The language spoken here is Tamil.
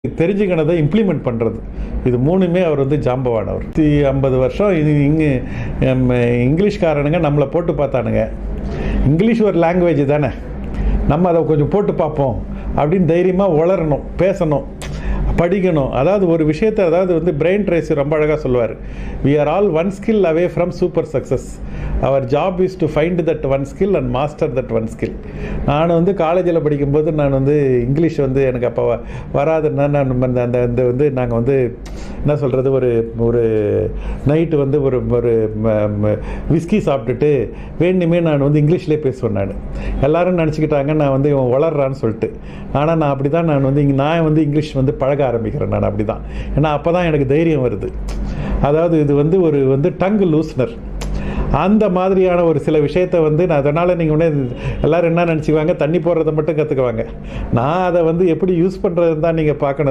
தெரிஞ்சுக்கினதை இம்ப்ளிமெண்ட் பண்ணுறது, இது மூணுமே அவர் வந்து ஜாம்பவானவர். 50 வருஷம் இது இங்கே இங்கிலீஷ்காரனுங்க நம்மளை போட்டு பார்த்தானுங்க. இங்கிலீஷ் ஒரு லாங்குவேஜ் தானே, நம்ம அதை கொஞ்சம் போட்டு பார்ப்போம் அப்படின்னு தைரியமாக வளரணும், பேசணும், படிக்கணும். அதாவது ஒரு விஷயத்தை, அதாவது வந்து பிரெயின் ட்ரேசி ரொம்ப அழகாக சொல்லுவார், we are all one skill away from super success, our job is to find that one skill and master that one skill. நான் வந்து காலேஜில் படிக்கும்போது நான் வந்து இங்கிலீஷ் வந்து எனக்கு அப்போ வராதுன்னா நான் அந்த வந்து நாங்கள் வந்து என்ன சொல்கிறது, ஒரு நைட்டு வந்து ஒரு விஸ்கி சாப்பிட்டுட்டு வேணுமே நான் வந்து இங்கிலீஷ்லேயே பேசுவேன். நான் எல்லோரும் நினச்சிக்கிட்டாங்க நான் வந்து இவன் வளர்றான்னு சொல்லிட்டு. ஆனால் நான் அப்படி தான், நான் வந்து இங்கிலீஷ் வந்து பழக ஆரம்பிக்கிறேன். நான் அப்படி தான், ஏன்னா அப்போ தான் எனக்கு தைரியம் வருது. அதாவது இது வந்து ஒரு டங் லூஸ்னர், அந்த மாதிரியான ஒரு சில விஷயத்தை வந்து நான் அதனால் நீங்கள் உடனே எல்லோரும் என்ன நினச்சிக்குவாங்க, தண்ணி போடுறதை மட்டும் கற்றுக்குவாங்க. நான் அதை வந்து எப்படி யூஸ் பண்ணுறதுன்னு தான் நீங்கள் பார்க்கணும்.